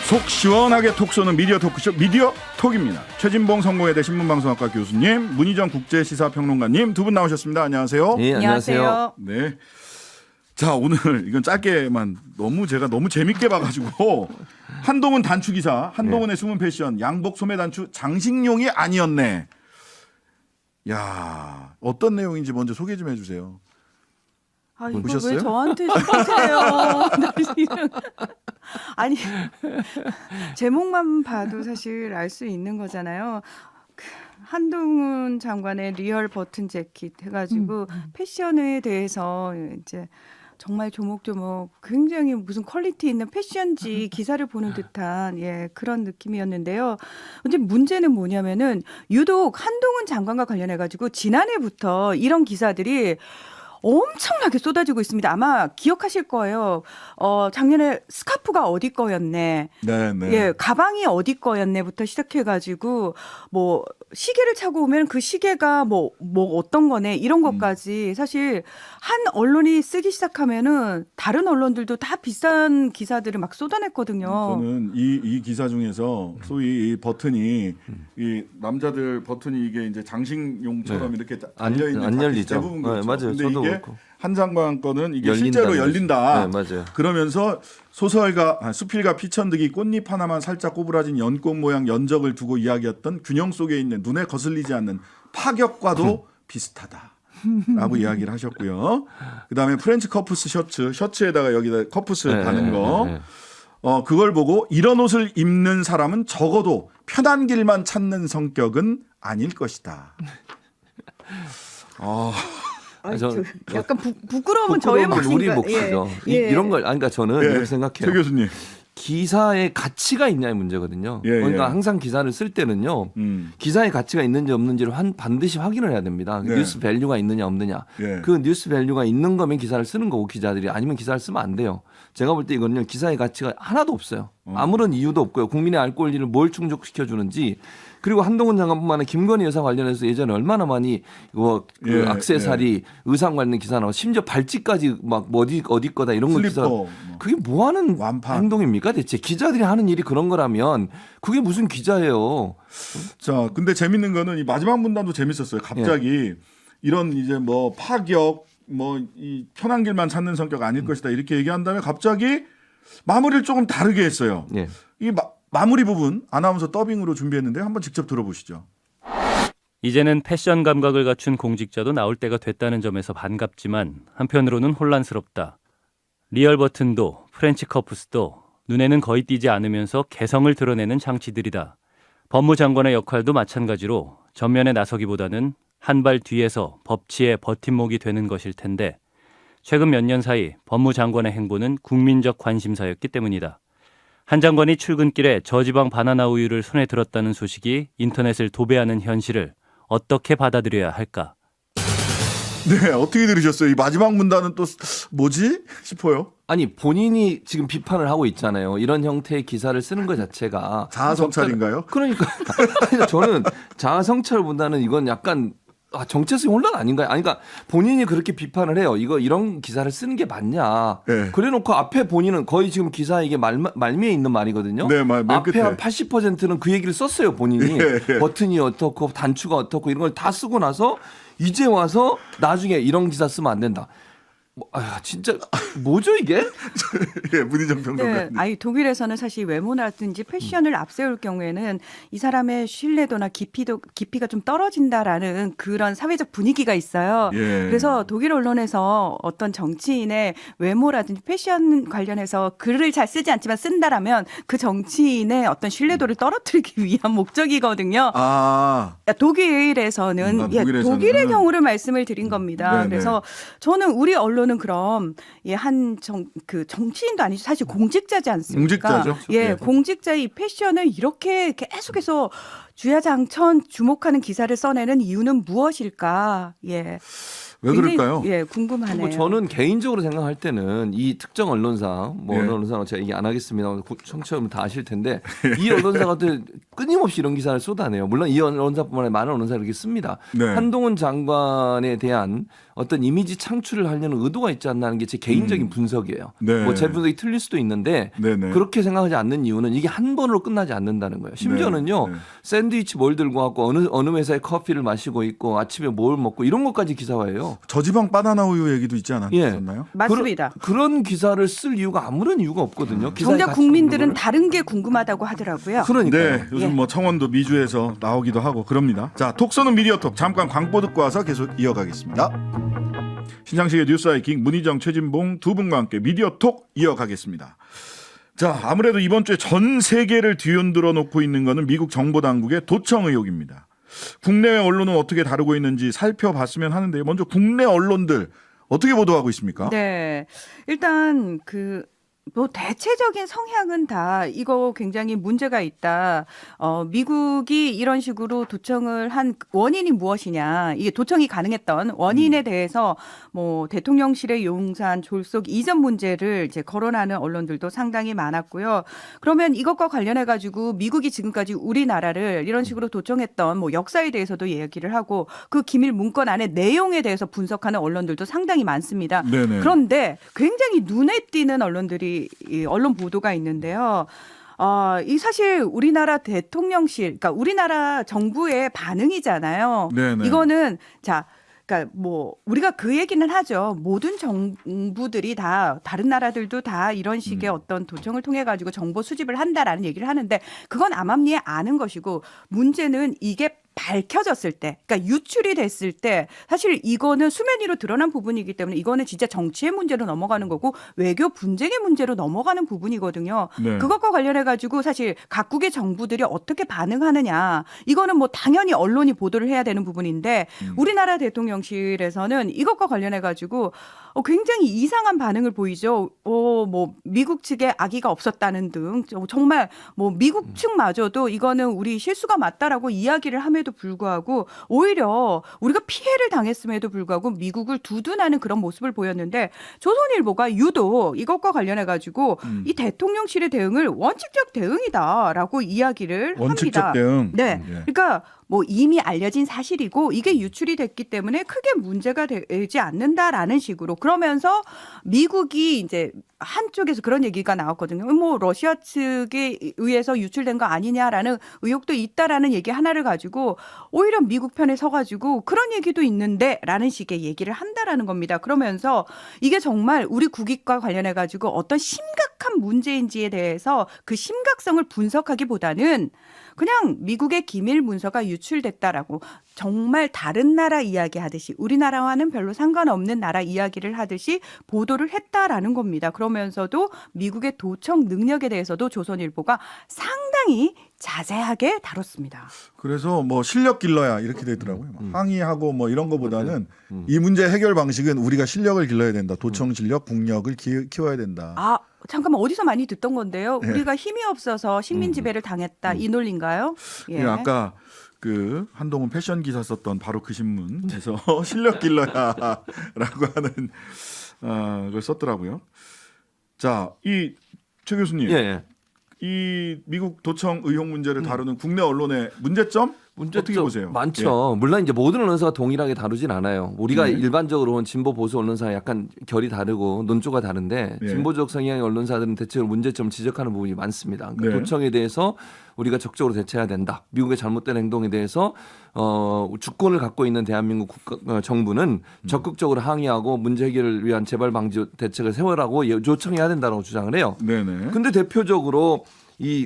속 시원하게 톡 쏘는 미디어 토크쇼 미디어 톡입니다. 최진봉 성공회대 신문방송학과 교수님, 문희정 국제시사평론가님 두 분 나오셨습니다. 안녕하세요. 네, 안녕하세요. 네. 자, 오늘 이건 짧게만 제가 너무 재밌게 봐가지고 한동훈 단추 기사, 한동훈의 숨은 패션, 양복 소매 단추 장식용이 아니었네. 야, 어떤 내용인지 먼저 소개 좀 해주세요. 아, 이거 보셨어요? 왜 저한테 시키세요? 아니 제목만 봐도 사실 알 수 있는 거잖아요. 한동훈 장관의 리얼 버튼 재킷 해가지고 패션에 대해서 이제 정말 조목조목 굉장히 무슨 퀄리티 있는 패션지 기사를 보는 듯한 그런 느낌이었는데요. 근데 문제는 뭐냐면은 유독 한동훈 장관과 관련해가지고 지난해부터 이런 기사들이 엄청나게 쏟아지고 있습니다. 아마 기억하실 거예요. 작년에 스카프가 어디 거였네. 네, 네. 예, 가방이 어디 거였네부터 시작해가지고 뭐 시계를 차고 오면 그 시계가 뭐 어떤 거네 이런 것까지 사실 한 언론이 쓰기 시작하면은 다른 언론들도 다 비싼 기사들을 막 쏟아냈거든요. 저는 이 기사 중에서 소위 이 버튼이 이 남자들 버튼이 이게 이제 장식용처럼 이렇게 달려 있는 안 열리죠. 대부분 그렇죠. 네, 맞아요. 근데 저도 이게 그렇고. 한 장관 거는 이게 열린다는 실제로 거죠. 열린다. 네, 맞아요. 그러면서 소설가 수필가 피천득이 꽃잎 하나만 살짝 꼬부라진 연꽃 모양 연적을 두고 이야기했던 균형 속에 있는 눈에 거슬리지 않는 파격과도 비슷하다. 라고 이야기를 하셨고요. 그다음에 프렌치 커프스 셔츠에다가 여기다 커프스 다는 거. 그걸 보고 이런 옷을 입는 사람은 적어도 편한 길만 찾는 성격은 아닐 것이다. 약간 부끄러움은 저의 몫인가. 우리 몫이죠. 이런 걸 그러니까 저는 이렇게 최 생각해요. 교수님. 기사의 가치가 있냐의 문제거든요. 그러니까 항상 기사를 쓸 때는요. 기사의 가치가 있는지 없는지를 반드시 확인을 해야 됩니다. 네. 뉴스 밸류가 있느냐 없느냐. 예. 그 뉴스 밸류가 있는 거면 기사를 쓰는 거고 기자들이 아니면 기사를 쓰면 안 돼요. 제가 볼 때 이거는요. 기사의 가치가 하나도 없어요. 아무런 이유도 없고요. 국민의 알 권리를 뭘 충족시켜 주는지. 그리고 한동훈 장관뿐만 아니라 김건희 여사 관련해서 예전에 얼마나 많이 액세서리 의상 관련 기사 나오고 심지어 발찌까지 막 어디 거다 이런 거 기사. 그게 뭐 하는 완판. 행동입니까 대체? 기자들이 하는 일이 그런 거라면 그게 무슨 기자예요. 자, 근데 재밌는 거는 이 마지막 문단도 재밌었어요. 갑자기 이런 이제 뭐 파격, 뭐 이 편한 길만 찾는 성격 아닐 것이다 이렇게 얘기한 다음에 갑자기 마무리를 조금 다르게 했어요. 예. 이 마무리 부분 아나운서 더빙으로 준비했는데 한번 직접 들어보시죠. 이제는 패션 감각을 갖춘 공직자도 나올 때가 됐다는 점에서 반갑지만 한편으로는 혼란스럽다. 리얼 버튼도 프렌치 커프스도 눈에는 거의 띄지 않으면서 개성을 드러내는 장치들이다. 법무장관의 역할도 마찬가지로 전면에 나서기보다는 한 발 뒤에서 법치의 버팀목이 되는 것일 텐데 최근 몇 년 사이 법무장관의 행보는 국민적 관심사였기 때문이다. 한 장관이 출근길에 저지방 바나나 우유를 손에 들었다는 소식이 인터넷을 도배하는 현실을 어떻게 받아들여야 할까? 네, 어떻게 들으셨어요? 이 마지막 문단은 또 뭐지 싶어요. 아니 본인이 지금 비판을 하고 있잖아요. 이런 형태의 기사를 쓰는 것 자체가 자아성찰인가요? 그러니까 저는 자아성찰보다는 이건 약간 정체성 혼란 아닌가요? 아니, 그러니까 본인이 그렇게 비판을 해요. 이런 기사를 쓰는 게 맞냐? 네. 그래놓고 앞에 본인은 거의 지금 기사에 이게 말미에 있는 말이거든요. 네, 맨 앞에 끝에. 한 80%는 그 얘기를 썼어요. 본인이 예. 버튼이 어떻고 단추가 어떻고 이런 걸 다 쓰고 나서 이제 와서 나중에 이런 기사 쓰면 안 된다. 진짜 뭐죠 이게? 예, 문희정 네, 평론가님. 아니 독일에서는 사실 외모라든지 패션을 앞세울 경우에는 이 사람의 신뢰도나 깊이가 좀 떨어진다라는 그런 사회적 분위기가 있어요. 예. 그래서 독일 언론에서 어떤 정치인의 외모라든지 패션 관련해서 글을 잘 쓰지 않지만 쓴다라면 그 정치인의 어떤 신뢰도를 떨어뜨리기 위한 목적이거든요. 독일에서는 독일의 경우를 말씀을 드린 겁니다. 네네. 그래서 저는 우리 언론은 그럼 정치인도 아니죠. 사실 공직자지 않습니까? 공직자죠. 예, 네. 공직자의 이 패션을 이렇게 계속해서 주야장천 주목하는 기사를 써내는 이유는 무엇일까? 예. 왜 굉장히, 그럴까요? 예, 궁금하네요. 뭐 저는 개인적으로 생각할 때는 이 특정 언론사, 뭐 예. 어느 언론사는 제가 얘기 안 하겠습니다. 청취자분 다 아실 텐데 이 언론사가 또 끊임없이 이런 기사를 쏟아내요. 물론 이 언론사뿐만 아니라 많은 언론사가 이렇게 씁니다. 네. 한동훈 장관에 대한 어떤 이미지 창출을 하려는 의도가 있지 않나 하는 게 제 개인적인 분석이에요. 네. 뭐 제 분석이 틀릴 수도 있는데 네네. 그렇게 생각하지 않는 이유는 이게 한 번으로 끝나지 않는다는 거예요. 심지어는요. 네. 샌드위치 뭘 들고 왔고 어느 회사의 커피를 마시고 있고 아침에 뭘 먹고 이런 것까지 기사화해요. 저지방 바나나 우유 얘기도 있지 예. 않았었나요? 맞습니다. 그런 기사를 쓸 이유가 아무런 이유가 없거든요. 기사의 정작 가치 국민들은 없는 걸. 다른 게 궁금하다고 하더라고요. 그러니까요. 네, 요즘 예. 뭐 청원도 미주에서 나오기도 하고 그럽니다. 자, 톡 쏘는 미디어톡 잠깐 광고 듣고 와서 계속 이어가겠습니다. 신장식의 뉴스하이킹 문희정, 최진봉 두 분과 함께 미디어톡 이어가겠습니다. 자, 아무래도 이번 주에 전 세계를 뒤흔들어 놓고 있는 것은 미국 정보 당국의 도청 의혹입니다. 국내외 언론은 어떻게 다루고 있는지 살펴봤으면 하는데요. 먼저 국내 언론들 어떻게 보도하고 있습니까? 네. 일단 뭐 대체적인 성향은 다 이거 굉장히 문제가 있다. 미국이 이런 식으로 도청을 한 원인이 무엇이냐. 이게 도청이 가능했던 원인에 대해서 뭐 대통령실의 용산 졸속 이전 문제를 이제 거론하는 언론들도 상당히 많았고요. 그러면 이것과 관련해 가지고 미국이 지금까지 우리나라를 이런 식으로 도청했던 뭐 역사에 대해서도 얘기를 하고 그 기밀 문건 안에 내용에 대해서 분석하는 언론들도 상당히 많습니다. 네네. 그런데 굉장히 눈에 띄는 언론들이 이 언론 보도가 있는데요. 이 사실 우리나라 대통령실, 그러니까 우리나라 정부의 반응이잖아요. 네네. 이거는 그러니까 뭐 우리가 그 얘기는 하죠. 모든 정부들이 다 다른 나라들도 다 이런 식의 어떤 도청을 통해 가지고 정보 수집을 한다라는 얘기를 하는데 그건 암암리에 아는 것이고 문제는 이게 밝혀졌을 때, 그러니까 유출이 됐을 때 사실 이거는 수면 위로 드러난 부분이기 때문에 이거는 진짜 정치의 문제로 넘어가는 거고 외교 분쟁의 문제로 넘어가는 부분이거든요. 네. 그것과 관련해 가지고 사실 각국의 정부들이 어떻게 반응하느냐 이거는 뭐 당연히 언론이 보도를 해야 되는 부분인데 우리나라 대통령실에서는 이것과 관련해 가지고 굉장히 이상한 반응을 보이죠. 뭐 미국 측에 악의가 없었다는 등 정말 뭐 미국 측마저도 이거는 우리 실수가 맞다라고 이야기를 함에도 불구하고 오히려 우리가 피해를 당했음에도 불구하고 미국을 두둔하는 그런 모습을 보였는데 조선일보가 유독 이것과 관련해 가지고 이 대통령실의 대응을 원칙적 대응이다라고 이야기를 원칙적 합니다. 대응. 네, 예. 그러니까 뭐 이미 알려진 사실이고 이게 유출이 됐기 때문에 크게 문제가 되지 않는다라는 식으로 그러면서 미국이 이제 한쪽에서 그런 얘기가 나왔거든요. 뭐 러시아 측에 의해서 유출된 거 아니냐라는 의혹도 있다라는 얘기 하나를 가지고 오히려 미국 편에 서가지고 그런 얘기도 있는데라는 식의 얘기를 한다라는 겁니다. 그러면서 이게 정말 우리 국익과 관련해 가지고 어떤 심각한 문제인지에 대해서 그 심각성을 분석하기보다는 그냥 미국의 기밀 문서가 유출됐다라고 정말 다른 나라 이야기 하듯이 우리나라와는 별로 상관없는 나라 이야기를 하듯이 보도를 했다라는 겁니다. 그러면서도 미국의 도청 능력에 대해서도 조선일보가 상당히 자세하게 다뤘습니다. 그래서 뭐 실력 길러야 이렇게 되더라고요. 항의하고 뭐 이런 거보다는 이 문제 해결 방식은 우리가 실력을 길러야 된다. 도청 실력, 국력을 키워야 된다. 잠깐만 어디서 많이 듣던 건데요. 네. 우리가 힘이 없어서 식민 지배를 당했다 이 논리인가요? 예. 아까 그 한동훈 패션 기사 썼던 바로 그 신문에서 실력 길러야라고 하는 걸 썼더라고요. 자, 이 최 교수님, 예. 이 미국 도청 의혹 문제를 다루는 국내 언론의 문제점 어떻게 보세요? 많죠. 물론 이제 모든 언론사가 동일하게 다루진 않아요. 우리가 일반적으로는 진보 보수 언론사가 약간 결이 다르고 논조가 다른데 네. 진보적 성향의 언론사들은 대체로 문제점 지적하는 부분이 많습니다. 그러니까 네. 도청에 대해서 우리가 적극적으로 대처해야 된다. 미국의 잘못된 행동에 대해서 주권을 갖고 있는 대한민국 정부는 적극적으로 항의하고 문제 해결을 위한 재발 방지 대책을 세워라고 요청해야 된다고 주장을 해요. 네네. 근데 대표적으로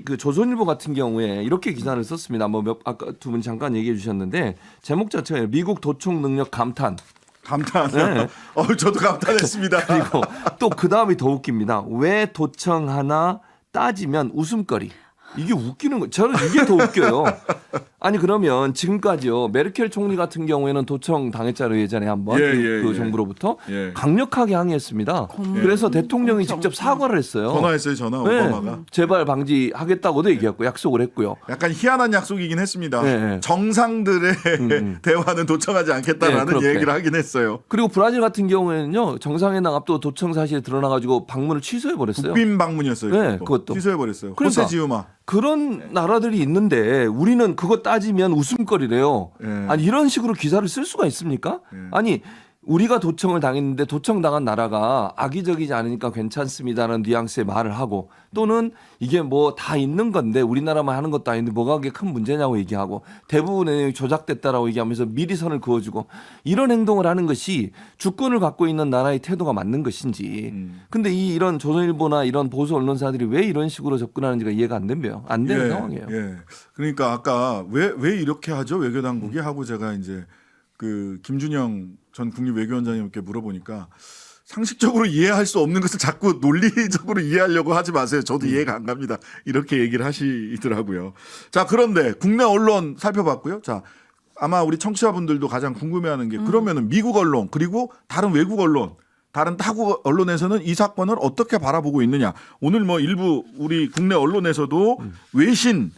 그 조선일보 같은 경우에 이렇게 기사를 썼습니다. 아까 두 분 잠깐 얘기해 주셨는데 제목 자체가 미국 도청 능력 감탄. 감탄. 네. 저도 감탄했습니다. 그리고 또 그 다음이 더 웃깁니다. 왜 도청 하나 따지면 웃음거리. 이게 웃기는 거. 저는 이게 더 웃겨요. 아니 그러면 지금까지요. 메르켈 총리 같은 경우에는 도청 당했잖아요. 예전에 한번 그 정부로부터 예. 강력하게 항의했습니다. 그래서 대통령이 직접 사과를 했어요. 전화했어요, 전화 네. 오바마가. 재발 방지하겠다고도 얘기했고 약속을 했고요. 약간 희한한 약속이긴 했습니다. 네. 정상들의 대화는 도청하지 않겠다라는 네, 그렇게. 얘기를 하긴 했어요. 그리고 브라질 같은 경우에는요. 정상회담 앞두고 도청 사실이 드러나가지고 방문을 취소해 버렸어요. 국빈 방문이었어요. 네, 그것도. 취소해버렸어요. 그러니까. 호세 지우마. 그런 나라들이 있는데 우리는 그거 따지면 웃음거리래요. 예. 아니 이런 식으로 기사를 쓸 수가 있습니까? 아니 우리가 도청을 당했는데 도청당한 나라가 악의적이지 않으니까 괜찮습니다라는 뉘앙스의 말을 하고 또는 이게 뭐 다 있는 건데 우리나라만 하는 것도 아닌데 뭐가 그게 큰 문제냐고 얘기하고 대부분의 내용이 조작됐다라고 얘기하면서 미리 선을 그어주고 이런 행동을 하는 것이 주권을 갖고 있는 나라의 태도가 맞는 것인지 근데 이런 조선일보나 이런 보수 언론사들이 왜 이런 식으로 접근하는지가 이해가 안 되는 상황이에요. 예. 그러니까 아까 왜 이렇게 하죠 외교당국이 하고 제가 이제 그 김준영 전 국립외교원장님께 물어보니까 상식적으로 이해할 수 없는 것을 자꾸 논리적으로 이해하려고 하지 마세요. 저도 이해가 안 갑니다. 이렇게 얘기를 하시더라고요. 자, 그런데 국내 언론 살펴봤고요. 자, 아마 우리 청취자분들도 가장 궁금해하는 게 그러면은 미국 언론 그리고 다른 외국 언론 다른 타국 언론에서는 이 사건을 어떻게 바라보고 있느냐. 오늘 뭐 일부 우리 국내 언론에서도 외신의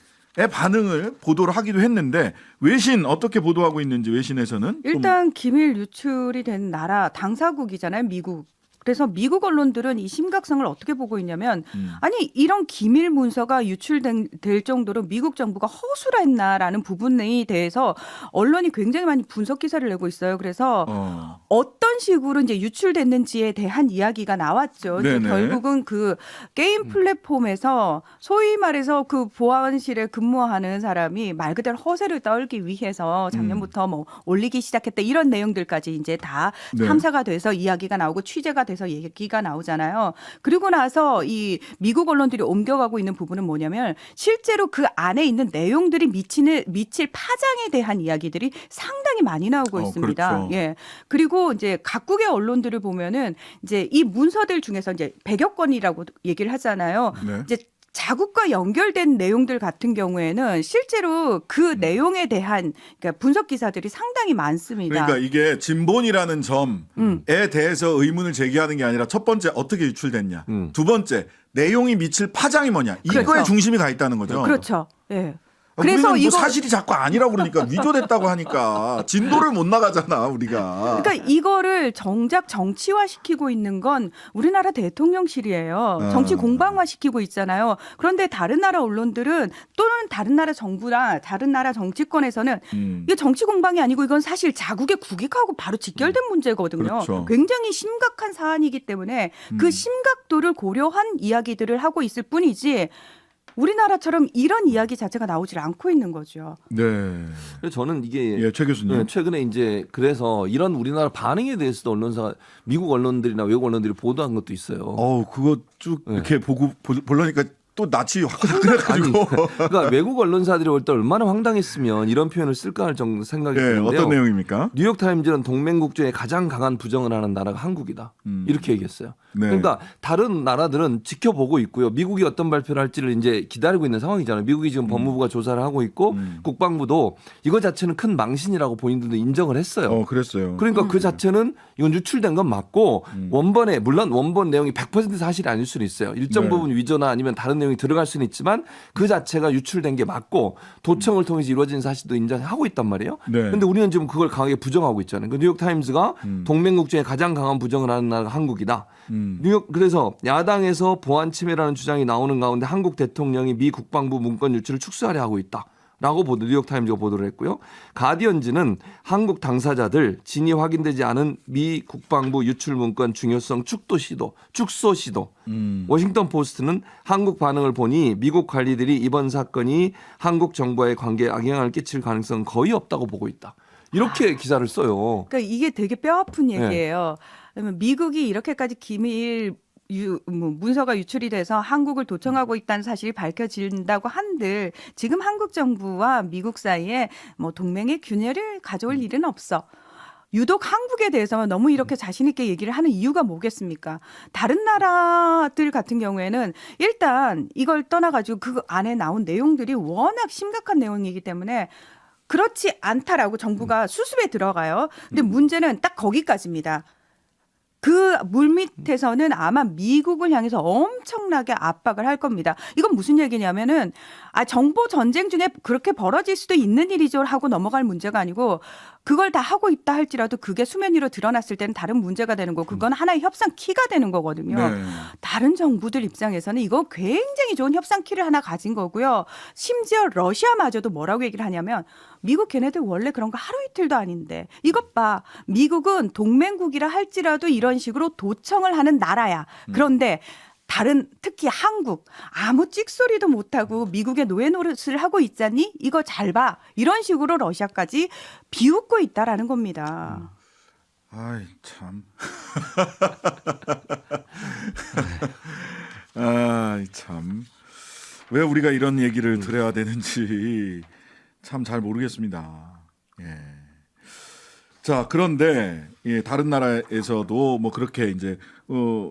반응을 보도를 하기도 했는데 외신 어떻게 보도하고 있는지 외신에서는 일단 기밀 유출이 된 나라 당사국이잖아요, 미국. 그래서 미국 언론들은 이 심각성을 어떻게 보고 있냐면 아니 이런 기밀 문서가 유출될 정도로 미국 정부가 허술을 했나라는 부분에 대해서 언론이 굉장히 많이 분석 기사를 내고 있어요. 그래서 어떤 식으로 이제 유출됐는지에 대한 이야기가 나왔죠. 이제 결국은 그 게임 플랫폼에서 소위 말해서 그 보안실에 근무하는 사람이 말 그대로 허세를 떨기 위해서 작년부터 뭐 올리기 시작했다 이런 내용들까지 이제 다 탐사가 돼서 이야기가 나오고 취재가 돼서 얘기가 나오잖아요. 그리고 나서 이 미국 언론들이 옮겨가고 있는 부분은 뭐냐면 실제로 그 안에 있는 내용들이 미칠 파장에 대한 이야기들이 상당히 많이 나오고 있습니다. 그렇죠. 예. 그리고 이제 각국의 언론들을 보면은 이제 이 문서들 중에서 이제 100여 건이라고 얘기를 하잖아요. 네. 이제 자국과 연결된 내용들 같은 경우에는 실제로 그 내용에 대한 그러니까 분석 기사들이 상당히 많습니다. 그러니까 이게 진본이라는 점에 대해서 의문을 제기하는 게 아니라 첫 번째 어떻게 유출됐냐. 두 번째 내용이 미칠 파장이 뭐냐. 이거에 그렇죠. 중심이 가 있다는 거죠. 그렇죠. 예. 그래서 그래서 뭐 사실이 자꾸 아니라고 그러니까 위조됐다고 하니까 진도를 못 나가잖아 우리가. 그러니까 이거를 정작 정치화시키고 있는 건 우리나라 대통령실이에요. 정치 공방화시키고 있잖아요. 그런데 다른 나라 언론들은 또는 다른 나라 정부나 다른 나라 정치권에서는 이게 정치 공방이 아니고 이건 사실 자국의 국익하고 바로 직결된 문제거든요. 그렇죠. 굉장히 심각한 사안이기 때문에 그 심각도를 고려한 이야기들을 하고 있을 뿐이지 우리나라처럼 이런 이야기 자체가 나오질 않고 있는 거죠. 네. 그래서 저는 이게 예, 최 교수님. 최근에 이제 그래서 이런 우리나라 반응에 대해서도 언론사 미국 언론들이나 외국 언론들이 보도한 것도 있어요. 그거 쭉 이렇게 보려니까 또 낯이 화끈해가지고. 그러니까 외국 언론사들이 올 때 얼마나 황당했으면 이런 표현을 쓸까 할 정도 생각이 예, 드는데요. 어떤 내용입니까? 뉴욕 타임즈는 동맹국 중에 가장 강한 부정을 하는 나라가 한국이다. 이렇게 얘기했어요. 네. 그러니까 다른 나라들은 지켜보고 있고요. 미국이 어떤 발표를 할지를 이제 기다리고 있는 상황이잖아요. 미국이 지금 법무부가 조사를 하고 있고 국방부도 이거 자체는 큰 망신이라고 본인들도 인정을 했어요. 그랬어요. 그러니까 그 자체는 이건 유출된 건 맞고 원본에 물론 원본 내용이 100% 사실이 아닐 수는 있어요. 일정 네. 부분 위조나 아니면 다른 내용이 들어갈 수는 있지만 그 자체가 유출된 게 맞고 도청을 통해서 이루어진 사실도 인정하고 있단 말이에요. 네. 근데 우리는 지금 그걸 강하게 부정하고 있잖아요. 그 뉴욕 타임즈가 동맹국 중에 가장 강한 부정을 하는 나라가 한국이다. 뉴욕 그래서 야당에서 보안 침해라는 주장이 나오는 가운데 한국 대통령이 미 국방부 문건 유출을 축소하려 하고 있다. 라고 뉴욕 타임즈가 보도를 했고요. 가디언즈는 한국 당사자들 진위 확인되지 않은 미 국방부 유출 문건 중요성 축소 시도. 워싱턴 포스트는 한국 반응을 보니 미국 관리들이 이번 사건이 한국 정부와의 관계에 악영향을 끼칠 가능성은 거의 없다고 보고 있다. 이렇게 기사를 써요. 그러니까 이게 되게 뼈아픈 얘기예요. 그러면 미국이 이렇게까지 기밀 문서가 유출이 돼서 한국을 도청하고 있다는 사실이 밝혀진다고 한들 지금 한국 정부와 미국 사이에 뭐 동맹의 균열을 가져올 일은 없어. 유독 한국에 대해서 너무 이렇게 자신 있게 얘기를 하는 이유가 뭐겠습니까? 다른 나라들 같은 경우에는 일단 이걸 떠나가지고 그 안에 나온 내용들이 워낙 심각한 내용이기 때문에 그렇지 않다라고 정부가 수습에 들어가요. 근데 문제는 딱 거기까지입니다. 그 물밑에서는 아마 미국을 향해서 엄청나게 압박을 할 겁니다. 이건 무슨 얘기냐면은 정보 전쟁 중에 그렇게 벌어질 수도 있는 일이죠 하고 넘어갈 문제가 아니고 그걸 다 하고 있다 할지라도 그게 수면 위로 드러났을 때는 다른 문제가 되는 거고 그건 하나의 협상 키가 되는 거거든요. 네. 다른 정부들 입장에서는 이거 굉장히 좋은 협상 키를 하나 가진 거고요. 심지어 러시아마저도 뭐라고 얘기를 하냐면 미국 걔네들 원래 그런 거 하루 이틀도 아닌데 이것 봐. 미국은 동맹국이라 할지라도 이런 식으로 도청을 하는 나라야. 그런데 다른 특히 한국 아무 찍소리도 못하고 미국의 노예 노릇을 하고 있잖니? 이거 잘 봐. 이런 식으로 러시아까지 비웃고 있다라는 겁니다. 아이 참. 아이 참. 왜 우리가 이런 얘기를 들어야 되는지 참 잘 모르겠습니다. 예. 자, 그런데 다른 나라에서도 뭐 그렇게 이제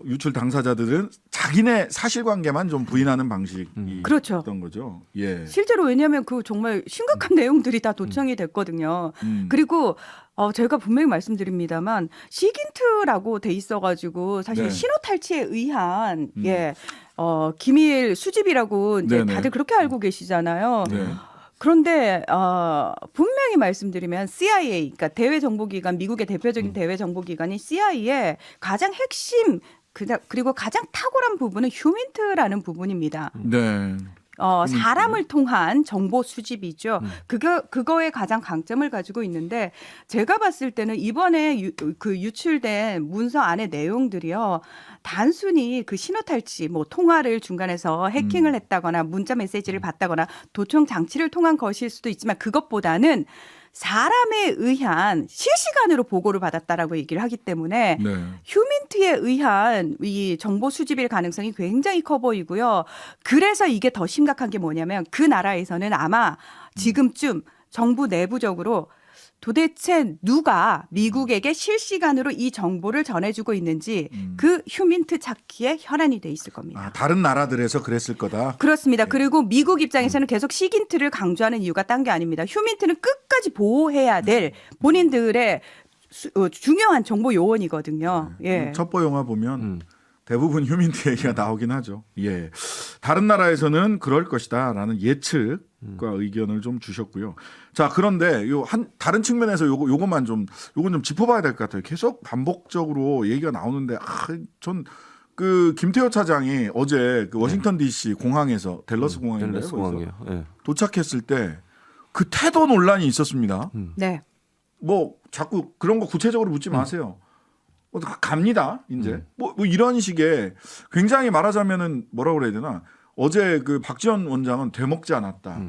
유출 당사자들은 자기네 사실관계만 좀 부인하는 방식이 그렇죠. 있던 거죠. 예. 실제로 왜냐하면 그 정말 심각한 내용들이 다 도청이 됐거든요. 그리고 제가 분명히 말씀드립니다만 시긴트라고 돼 있어가지고 사실 네. 신호 탈취에 의한 기밀 수집이라고 이제 네네. 다들 그렇게 알고 계시잖아요. 네. 그런데 분명히 말씀드리면 CIA, 그러니까 대외 정보기관, 미국의 대표적인 대외 정보기관인 CIA의 가장 핵심 그리고 가장 탁월한 부분은 휴민트라는 부분입니다. 네. 사람을 통한 정보 수집이죠. 그거에 가장 강점을 가지고 있는데 제가 봤을 때는 이번에 유출된 문서 안의 내용들이요. 단순히 그 신호 탈취, 뭐 통화를 중간에서 해킹을 했다거나 문자 메시지를 받다거나 도청 장치를 통한 것일 수도 있지만 그것보다는 사람에 의한 실시간으로 보고를 받았다라고 얘기를 하기 때문에 네. 휴민트에 의한 이 정보 수집일 가능성이 굉장히 커 보이고요. 그래서 이게 더 심각한 게 뭐냐면 그 나라에서는 아마 지금쯤 정부 내부적으로 도대체 누가 미국에게 실시간으로 이 정보를 전해주고 있는지 그 휴민트 찾기에 혈안이 돼 있을 겁니다. 다른 나라들에서 그랬을 거다. 그렇습니다. 그리고 미국 입장에서는 계속 시긴트를 강조하는 이유가 딴 게 아닙니다. 휴민트는 끝까지 보호해야 될 본인들의 중요한 정보 요원이거든요. 예. 첩보 영화 보면 대부분 휴민트 얘기가 나오긴 하죠. 예. 다른 나라에서는 그럴 것이다라는 예측과 의견을 좀 주셨고요. 자, 그런데 다른 측면에서 요건 좀 짚어봐야 될 것 같아요. 계속 반복적으로 얘기가 나오는데 전 그 김태호 차장이 어제 그 워싱턴 D.C. 공항에서 댈러스 공항인가요? 댈러스 공항이요. 예. 도착했을 때 그 태도 논란이 있었습니다. 네. 뭐 자꾸 그런 거 구체적으로 묻지 마세요. 갑니다. 이제 뭐 이런 식의 굉장히 말하자면은 뭐라고 그래야 되나 어제 그 박지원 원장은 되먹지 않았다.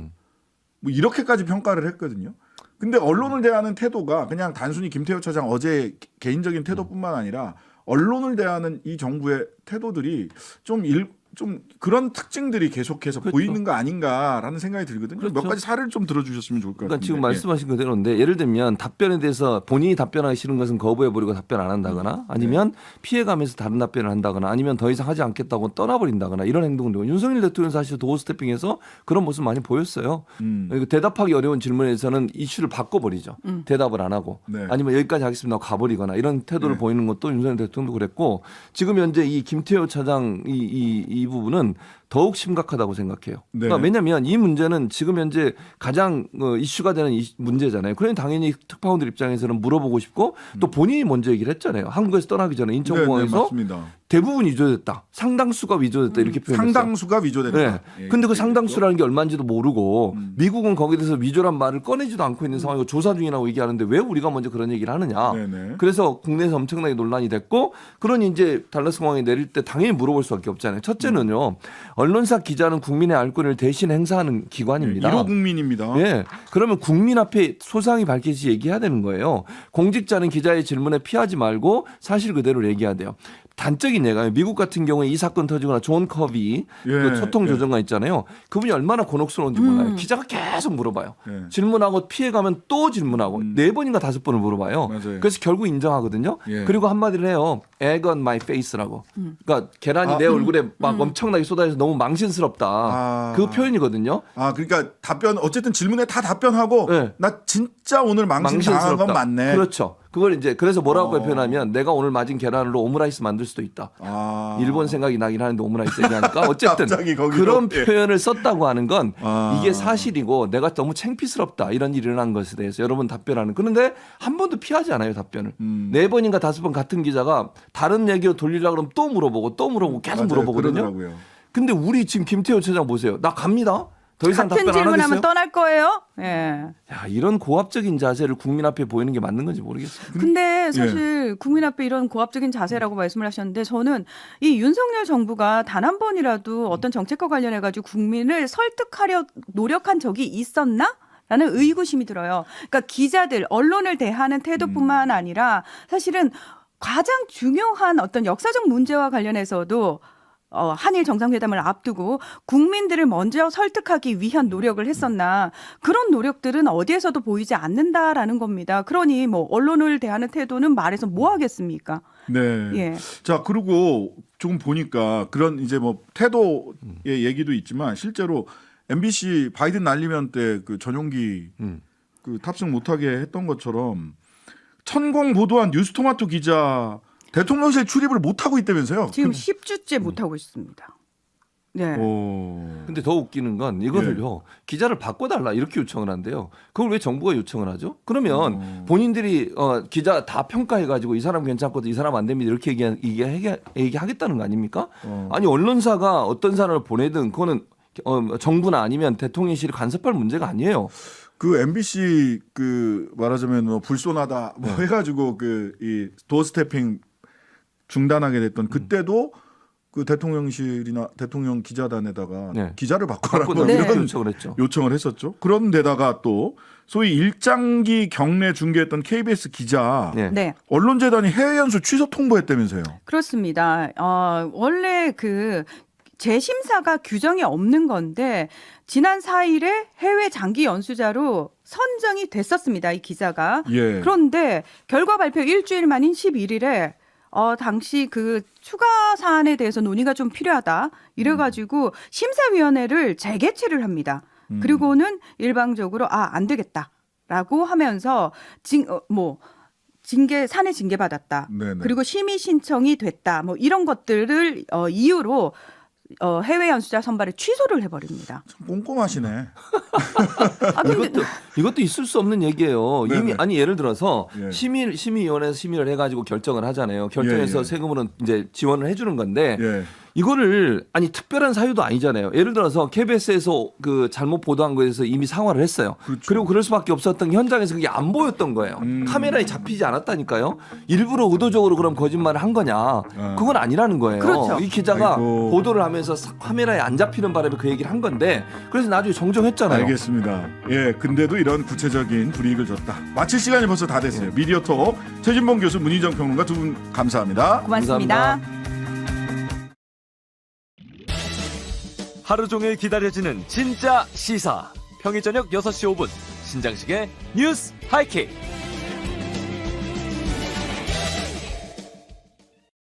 뭐 이렇게까지 평가를 했거든요. 근데 언론을 대하는 태도가 그냥 단순히 김태호 차장 어제 개인적인 태도뿐만 아니라 언론을 대하는 이 정부의 태도들이 좀 그런 특징들이 계속해서 그렇죠. 보이는 거 아닌가라는 생각이 들거든요. 그렇죠. 몇 가지 사례를 좀 들어주셨으면 좋을 것 같아요. 그러니까 지금 말씀하신 그대로인데 예를 들면 답변에 대해서 본인이 답변하기 싫은 것은 거부해버리고 답변 안 한다거나 아니면 피해가면서 다른 답변을 한다거나 아니면 더 이상 하지 않겠다고 떠나버린다거나 이런 행동들. 윤석열 대통령 사실 도어 스태핑에서 그런 모습 많이 보였어요. 그리고 대답하기 어려운 질문에서는 이슈를 바꿔버리죠. 대답을 안 하고 네. 아니면 여기까지 하겠습니다 하고 가버리거나 이런 태도를 네. 보이는 것도 윤석열 대통령도 그랬고 지금 현재 이 김태호 차장 이 부분은 더욱 심각하다고 생각해요. 네. 그러니까 왜냐하면 이 문제는 지금 현재 가장 이슈가 되는 문제잖아요. 그러니 당연히 특파원들 입장에서는 물어보고 싶고 또 본인이 먼저 얘기를 했잖아요. 한국에서 떠나기 전에 인천공항에서 맞습니다. 대부분 위조됐다. 상당수가 위조됐다 이렇게 표현했어요. 상당수가 위조됐다. 네. 예, 근데 그 얘기했죠. 상당수라는 게 얼마인지도 모르고 미국은 거기에 대해서 위조란 말을 꺼내지도 않고 있는 상황이고 조사 중이라고 얘기하는데 왜 우리가 먼저 그런 얘기를 하느냐. 네네. 그래서 국내에서 엄청나게 논란이 됐고 그러니 이제 달라스 공항에 내릴 때 당연히 물어볼 수밖에 없잖아요. 첫째는요. 언론사 기자는 국민의 알 권리를 대신 행사하는 기관입니다. 1호 국민입니다. 예. 그러면 국민 앞에 소상히 밝히지 얘기해야 되는 거예요. 공직자는 기자의 질문에 피하지 말고 사실 그대로 얘기해야 돼요. 단적인 예가 미국 같은 경우에 이 사건 터지거나 존 커비 예, 그 소통 예. 조정관 있잖아요. 그분이 얼마나 곤혹스러운지 몰라요. 기자가 계속 물어봐요. 예. 질문하고 피해가면 또 질문하고 4번인가 5번을 물어봐요. 맞아요. 그래서 결국 인정하거든요. 예. 그리고 한마디를 해요. egg on my face라고. 그러니까 계란이 내 얼굴에 막 엄청나게 쏟아져서 너무 망신스럽다. 아. 그 표현이거든요. 아 그러니까 답변 어쨌든 질문에 다 답변하고 네. 나 진짜 오늘 망신 당한 건 맞네. 그렇죠. 그걸 이제 그래서 뭐라고 표현하면 내가 오늘 맞은 계란으로 오므라이스 만들 수도 있다. 아. 일본 생각이 나긴 하는데 오므라이스 얘기하니까 어쨌든 갑자기 거기로, 그런 예. 표현을 썼다고 하는 건 아. 이게 사실이고 내가 너무 창피스럽다 이런 일이 일어난 것에 대해서 여러분 답변하는 그런데 한 번도 피하지 않아요 답변을 4번인가 5번 같은 기자가 다른 얘기로 돌리려고 그러면 또 물어보고 또 물어보고 계속 맞아요. 물어보거든요. 그러더라고요. 근데 우리 지금 김태호 처장 보세요. 나 갑니다. 더 이상 같은 답변 안 하겠어요. 질문하면 떠날 거예요. 예. 야, 이런 고압적인 자세를 국민 앞에 보이는 게 맞는 건지 모르겠어요. 근데 사실 국민 앞에 이런 고압적인 자세라고 말씀을 하셨는데 저는 이 윤석열 정부가 단 한 번이라도 어떤 정책과 관련해 가지고 국민을 설득하려 노력한 적이 있었나? 라는 의구심이 들어요. 그러니까 기자들, 언론을 대하는 태도뿐만 아니라 사실은 가장 중요한 어떤 역사적 문제와 관련해서도 한일 정상회담을 앞두고 국민들을 먼저 설득하기 위한 노력을 했었나 그런 노력들은 어디에서도 보이지 않는다라는 겁니다. 그러니 뭐 언론을 대하는 태도는 말해서 뭐 하겠습니까? 네. 예. 자 그리고 조금 보니까 그런 이제 뭐 태도의 얘기도 있지만 실제로 MBC 바이든 날리면 때 그 전용기 그 탑승 못하게 했던 것처럼 천공 보도한 뉴스토마토 기자 대통령실 출입을 못 하고 있다면서요? 지금 10주째 못 하고 있습니다. 네. 근데 더 웃기는 건 이거를요. 기자를 바꿔달라 이렇게 요청을 한대요. 그걸 왜 정부가 요청을 하죠? 그러면 본인들이 기자 다 평가해가지고 이 사람 괜찮거든 이 사람 안 됩니다 이렇게 얘기하겠다는 거 아닙니까? 아니 언론사가 어떤 사람을 보내든 그거는 정부나 아니면 대통령실이 간섭할 문제가 아니에요. 그 MBC 그 말하자면 뭐 불손하다 뭐 해가지고 그 이 도어 스태핑 중단하게 됐던 그때도 그 대통령실이나 대통령 기자단에다가 네. 기자를 바꿔라 뭐 바꿔달라 이런 요청을 했죠. 요청을 했었죠. 그런데다가 또 소위 일장기 경례 중계했던 KBS 기자 네. 네. 언론재단이 해외 연수 취소 통보했다면서요. 그렇습니다. 원래 그 재심사가 규정이 없는 건데 지난 4일에 해외 장기 연수자로 선정이 됐었습니다. 이 기자가. 예. 그런데 결과 발표 일주일 만인 11일에 당시 그 추가 사안에 대해서 논의가 좀 필요하다. 이래가지고 심사위원회를 재개최를 합니다. 그리고는 일방적으로 안 되겠다라고 하면서 사내 징계 받았다. 네네. 그리고 심의 신청이 됐다. 뭐 이런 것들을 이유로 해외 연수자 선발을 취소를 해버립니다. 참 꼼꼼하시네. 근데 이것도 있을 수 없는 얘기예요. 네네. 이미 아니 예를 들어서 예. 심의위원회에서 심의를 해가지고 결정을 하잖아요. 결정해서 예, 예. 세금으로 이제 지원을 해주는 건데 예. 이거를 아니 특별한 사유도 아니잖아요. 예를 들어서 KBS에서 그 잘못 보도한 거에 대해서 이미 사과를 했어요. 그렇죠. 그리고 그럴 수밖에 없었던 게 현장에서 그게 안 보였던 거예요. 카메라에 잡히지 않았다니까요. 일부러 의도적으로 그럼 거짓말을 한 거냐? 그건 아니라는 거예요. 그렇죠. 이 기자가 아이고. 보도를 하면서 카메라에 안 잡히는 바람에 그 얘기를 한 건데 그래서 나중에 정정했잖아요. 알겠습니다. 예, 근데도 이런 구체적인 불이익을 줬다. 마칠 시간이 벌써 다 됐어요. 미디어톡 최진봉 교수, 문희정 평론가 두 분 감사합니다. 고맙습니다. 감사합니다. 하루 종일 기다려지는 진짜 시사. 평일 저녁 6시 5분 신장식의 뉴스 하이킥.